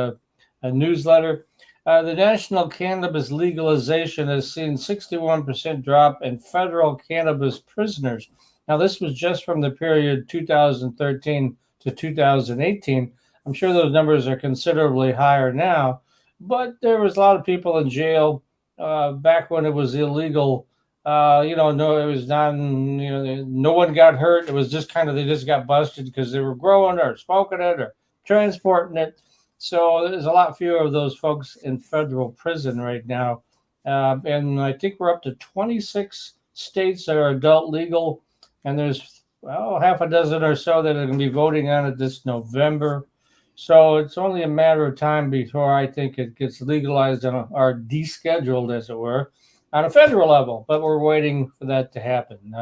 newsletter. The national cannabis legalization has seen 61% drop in federal cannabis prisoners. Now, this was just from the period 2013 to 2018. I'm sure those numbers are considerably higher now, but there was a lot of people in jail back when it was illegal. No, it was not, no one got hurt. It was just they just got busted because they were growing or smoking it or transporting it. So there's a lot fewer of those folks in federal prison right now. And I think we're up to 26 states that are adult legal. And there's, half a dozen or so that are going to be voting on it this November. So it's only a matter of time before I think it gets legalized or descheduled, as it were, on a federal level. But we're waiting for that to happen.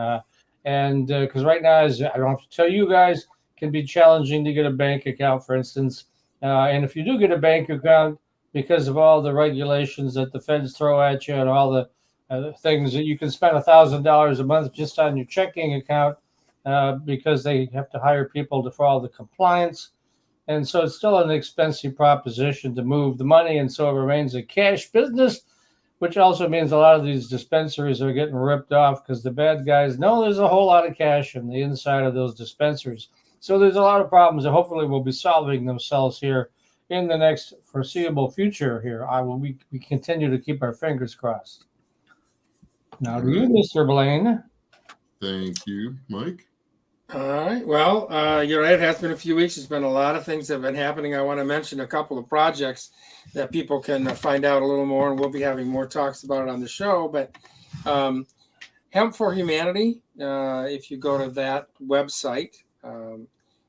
Because right now, as I don't have to tell you guys, it can be challenging to get a bank account, for instance. And if you do get a bank account, because of all the regulations that the feds throw at you and all the things that you can spend $1,000 a month just on your checking account because they have to hire people to follow the compliance. And so it's still an expensive proposition to move the money. And so it remains a cash business, which also means a lot of these dispensaries are getting ripped off because the bad guys know there's a whole lot of cash in the inside of those dispensaries. So there's a lot of problems that hopefully will be solving themselves here in the next foreseeable future here. We continue to keep our fingers crossed. Now to you, Mr. Blaine. Thank you, Mike. All right. Well, you're right. It has been a few weeks. There's been a lot of things that have been happening. I want to mention a couple of projects that people can find out a little more, and we'll be having more talks about it on the show. But Hemp for Humanity, if you go to that website,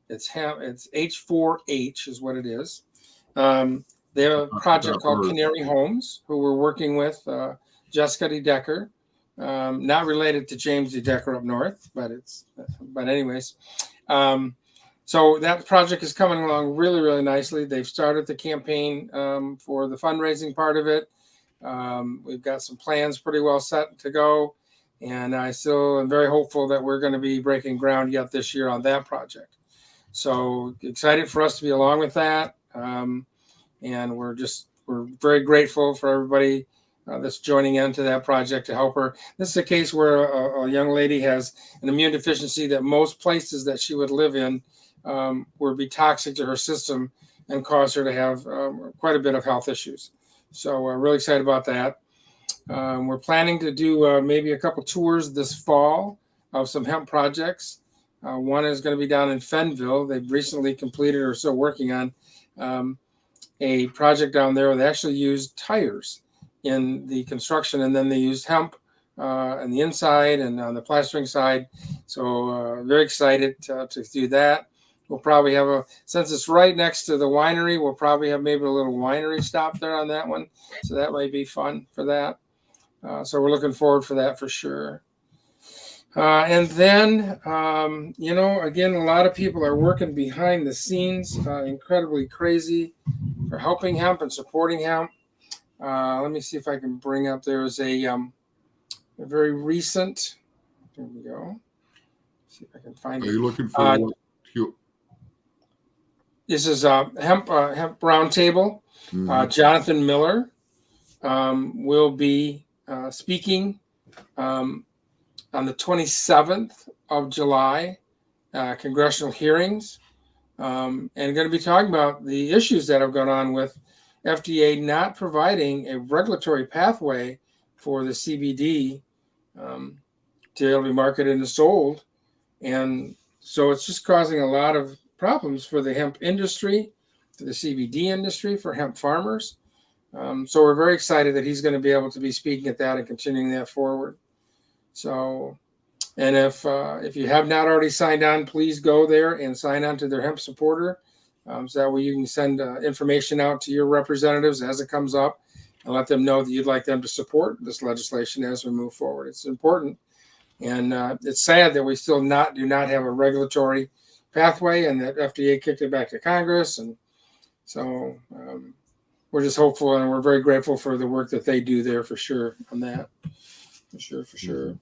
it's H4H is what it is. They have a project called Canary Homes, who we're working with Jessica D. Decker. Not related to James D. Decker up north, but anyways. So that project is coming along really, really nicely. They've started the campaign for the fundraising part of it. We've got some plans pretty well set to go. And I still am very hopeful that we're going to be breaking ground yet this year on that project. So excited for us to be along with that. And we're very grateful for everybody that's joining into that project to help her. This is a case where a young lady has an immune deficiency that most places that she would live in would be toxic to her system and cause her to have quite a bit of health issues. So we're really excited about that. We're planning to do maybe a couple tours this fall of some hemp projects. One is going to be down in Fenville. They've recently completed or still working on a project down there where they actually used tires in the construction, and then they used hemp on the inside and on the plastering side. So very excited to do that. We'll probably have since it's right next to the winery, we'll probably have maybe a little winery stop there on that one. So that might be fun for that. So we're looking forward for that for sure. And then, again, a lot of people are working behind the scenes, incredibly crazy for helping hemp and supporting hemp. Let me see if I can bring up, there's a very recent, here we go. See if I can find it. Are you looking for This is a hemp roundtable. Jonathan Miller will be speaking on the 27th of July, congressional hearings, and going to be talking about the issues that have gone on with FDA not providing a regulatory pathway for the CBD to be able to be marketed and sold. And so it's just causing a lot of problems for the hemp industry, for the CBD industry, for hemp farmers. So we're very excited that he's going to be able to be speaking at that and continuing that forward. So, and if you have not already signed on, please go there and sign on to their hemp supporter. So that way you can send information out to your representatives as it comes up and let them know that you'd like them to support this legislation as we move forward. It's important. And it's sad that we still do not have a regulatory pathway and that FDA kicked it back to Congress. And so we're just hopeful and we're very grateful for the work that they do there for sure on that. For sure.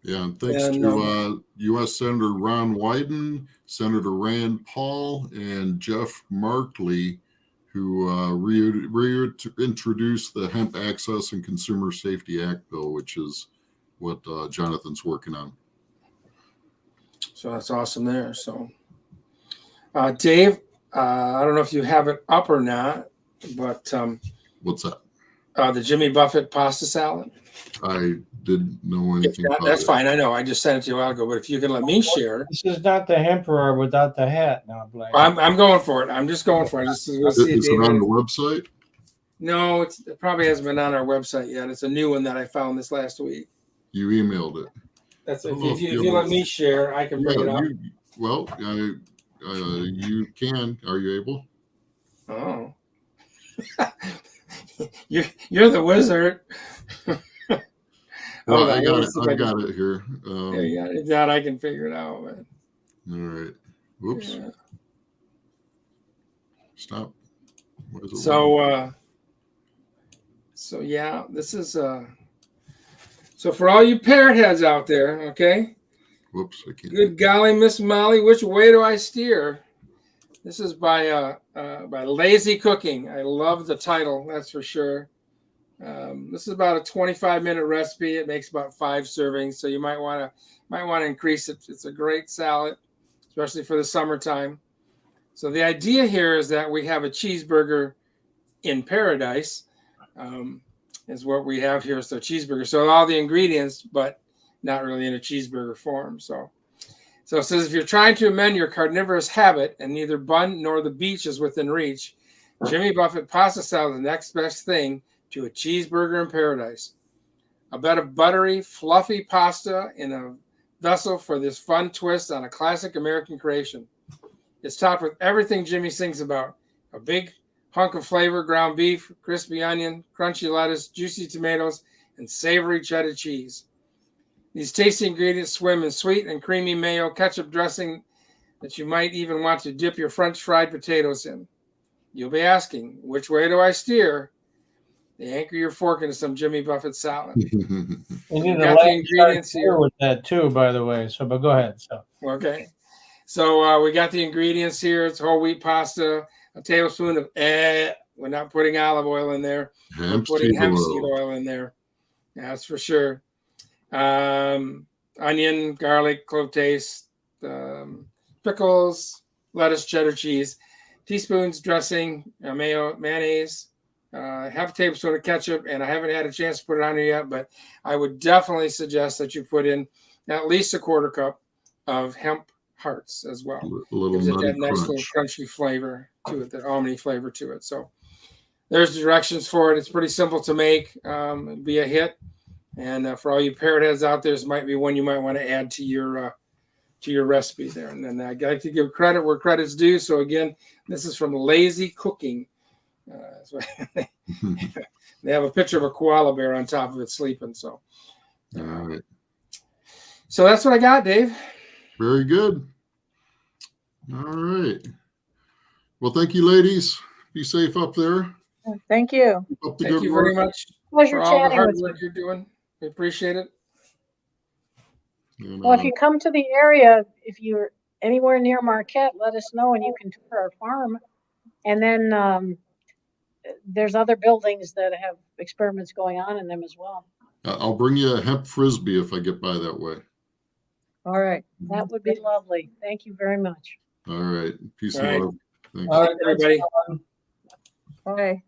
Yeah, and thanks to U.S. Senator Ron Wyden, Senator Rand Paul, and Jeff Markley, who reintroduced the Hemp Access and Consumer Safety Act bill, which is what Jonathan's working on. So that's awesome there. So, Dave, I don't know if you have it up or not, but what's that? The Jimmy Buffett pasta salad. I didn't know anything about that's it. fine. I know. I just sent it to you a while ago. But if you can let me share. This is not the emperor without the hat now, Blake. I'm going for it. I'm just going for it. Is it on the website? No, it probably hasn't been on our website yet. It's a new one that I found this last week. You emailed it. That's it. If you let me share, I can bring it up. You can. Are you able? Oh. You're the wizard. Well, I got it. I got it here. If not, I can figure it out. Man. All right. Whoops. Yeah. Stop. What is it? So yeah, this is so for all you parrot heads out there, okay? Whoops, I can't. Good golly, Miss Molly, which way do I steer? This is by Lazy Cooking. I love the title, that's for sure. This is about a 25-minute recipe. It makes about 5 servings, so you might want to increase it. It's a great salad, especially for the summertime. So the idea here is that we have a cheeseburger in paradise, is what we have here. So cheeseburger. So all the ingredients, but not really in a cheeseburger form. So it says if you're trying to amend your carnivorous habit and neither bun nor the beach is within reach, Jimmy Buffett pasta salad is the next best thing to a cheeseburger in paradise. A bed of buttery, fluffy pasta in a vessel for this fun twist on a classic American creation. It's topped with everything Jimmy sings about. A big hunk of flavor, ground beef, crispy onion, crunchy lettuce, juicy tomatoes, and savory cheddar cheese. These tasty ingredients swim in sweet and creamy mayo, ketchup dressing that you might even want to dip your French fried potatoes in. You'll be asking, which way do I steer? They anchor your fork into some Jimmy Buffett salad. You need to got the ingredients here with that too, by the way. So, but go ahead. So okay. So we got the ingredients here. It's whole wheat pasta, a tablespoon of we're not putting olive oil in there. We're putting hemp seed oil in there. That's for sure. Onion, garlic, clove taste, pickles, lettuce, cheddar cheese, teaspoons dressing, mayo, mayonnaise, half a tablespoon of ketchup, and I haven't had a chance to put it on here yet, but I would definitely suggest that you put in at least a quarter cup of hemp hearts as well. A little gives it that nice little crunchy flavor to it, that almondy flavor to it. So there's the directions for it. It's pretty simple to make. It'd be a hit. And for all you parrot heads out there, this might be one you might want to add to your recipe there. And then I like to give credit where credit's due. So again, this is from Lazy Cooking. They have a picture of a koala bear on top of it sleeping. So, All right. So that's what I got, Dave. Very good. All right. Well, thank you, ladies. Be safe up there. Thank you. Keep up the Thank good you work. very much Pleasure for all the chatting hard with you. work you're doing. We appreciate it. And, Well, if you come to the area, if you're anywhere near Marquette, let us know and you can tour our farm. And then there's other buildings that have experiments going on in them as well. I'll bring you a hemp frisbee if I get by that way. All right, that would be lovely. Thank you very much. All right. Peace All and right. love. Thanks. All right, Everybody. thanks, everyone. Bye.